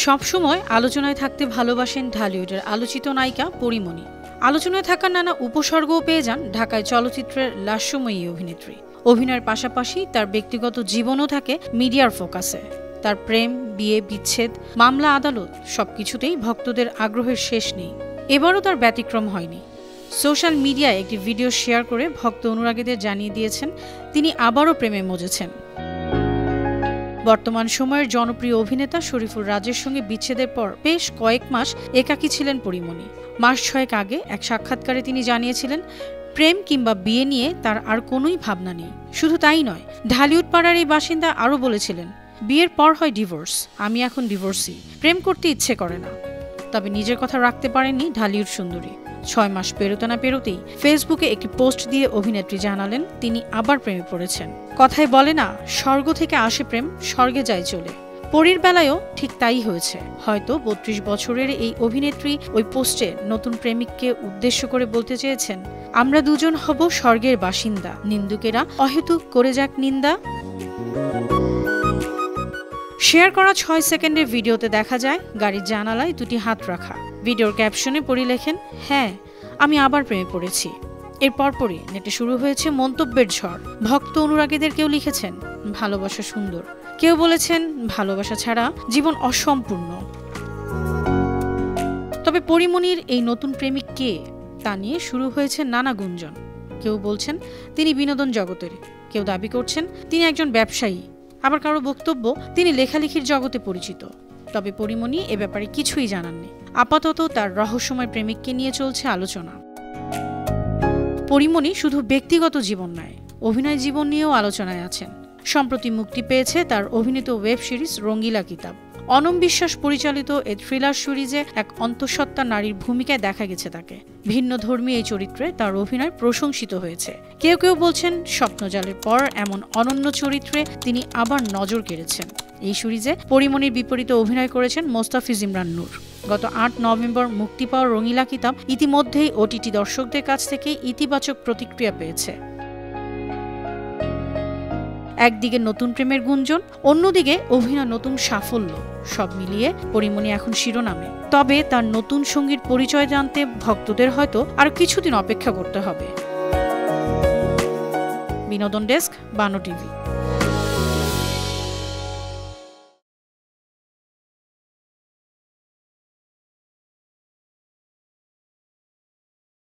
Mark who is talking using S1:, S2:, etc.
S1: সবসময় আলোচনায় থাকতে ভালোবাসেন ঢালিউডের আলোচিত নায়িকা পরীমনি। আলোচনায় থাকার নানা উপসর্গও পেয়ে যান ঢাকায় চলচ্চিত্রের লাস্যময়ী অভিনেত্রী। অভিনয়ের পাশাপাশি তার ব্যক্তিগত জীবনও থাকে মিডিয়ার ফোকাসে। তার প্রেম, বিয়ে, বিচ্ছেদ, মামলা, আদালত সবকিছুতেই ভক্তদের আগ্রহের শেষ নেই। এবারও তার ব্যতিক্রম হয়নি। সোশ্যাল মিডিয়ায় একটি ভিডিও শেয়ার করে ভক্ত অনুরাগীদের জানিয়ে দিয়েছেন তিনি আবারও প্রেমে মজেছেন। বর্তমান সময়ের জনপ্রিয় অভিনেতা শরীফুল রাজের সঙ্গে বিচ্ছেদের পর বেশ কয়েক মাস একাকী ছিলেন পরীমনি। মাস 6 আগে এক সাক্ষাৎকারে তিনি জানিয়েছিলেন প্রেম কিংবা বিয়ে নিয়ে তার আর কোনোই ভাবনা নেই। শুধু তাই নয়, ঢালিউড পাড়ার এই বাসিন্দা আরও বলেছিলেন বিয়ের পর হয় ডিভোর্স, আমি এখন ডিভোর্সি, প্রেম করতে ইচ্ছে করে না। তবে নিজের কথা রাখতে পারেননি ঢালিউড সুন্দরী। 6 মাস পেরোতে না পেরোতেই ফেসবুকে একটি পোস্ট দিয়ে অভিনেত্রী জানালেন তিনি আবার প্রেমে পড়েছেন। কথায় বলে না, স্বর্গ থেকে আসে প্রেম, স্বর্গে যায় চলে। পরীর বেলায়ও ঠিক তাই হয়েছে। হয়তো 32 বছরের এই অভিনেত্রী ওই পোস্টে নতুন প্রেমিককে উদ্দেশ্য করে বলতে চেয়েছেন, আমরা দুজন হব স্বর্গের বাসিন্দা, নিন্দুকেরা অহেতুক করে যাক নিন্দা। শেয়ার করা 6 সেকেন্ডের ভিডিওতে দেখা যায় গাড়ির জানালায় দুটি হাত রাখা। ভিডিওর ক্যাপশনে পরী লেখেন, হ্যাঁ আমি আবার প্রেমে পড়েছি। এর পরপরই নেটে শুরু হয়েছে মন্তব্যের ঝড়। ভক্ত অনুরাগীদের কেউ লিখেছেন ভালোবাসা সুন্দর, কেউ বলেছেন ভালোবাসা ছাড়া জীবন অসম্পূর্ণ। তবে পরীমনির এই নতুন প্রেমিক কে তা নিয়ে শুরু হয়েছে নানা গুঞ্জন। কেউ বলছেন তিনি বিনোদন জগতের, কেউ দাবি করছেন তিনি একজন ব্যবসায়ী, আবার কারো বক্তব্য তিনি লেখালেখির জগতে পরিচিত। তবে পরীমনি এ ব্যাপারে কিছুই জানাননি। আপাতত তার রহস্যময় প্রেমিককে নিয়ে চলছে আলোচনা। পরীমনি শুধু ব্যক্তিগত জীবন নয়, অভিনয় জীবন নিয়েও আলোচনায় আছেন। সম্প্রতি মুক্তি পেয়েছে তার অভিনীত ওয়েব সিরিজ রঙ্গিলা কিতাব। অনম বিশ্বাস পরিচালিত এই থ্রিলার সিরিজে এক অন্তঃসত্ত্বা নারীর ভূমিকায় দেখা গেছে তাকে। ভিন্ন ধর্মী এই চরিত্রে তার অভিনয় প্রশংসিত হয়েছে। কেউ কেউ বলছেন স্বপ্নজালের পর এমন অনন্য চরিত্রে তিনি আবার নজর কেড়েছেন। এই সিরিজে পরীমনির বিপরীতে অভিনয় করেছেন মোস্তাফিজ ইমরান নূর। গত 8 নভেম্বর মুক্তি পাওয়া রঙ্গিলা কিতাব ইতিমধ্যেই ওটিটি দর্শকদের কাছ থেকে ইতিবাচক প্রতিক্রিয়া পেয়েছে। একদিকে নতুন প্রেমের গুঞ্জন, অন্যদিকে অভিনয় নতুন সাফল্য, সব মিলিয়ে পরীমনি এখন শিরোনামে। তবে তার নতুন সঙ্গীর পরিচয় জানতে ভক্তদের হয়তো আর কিছুদিন অপেক্ষা করতে হবে। বিনোদন ডেস্ক, বানো টিভি।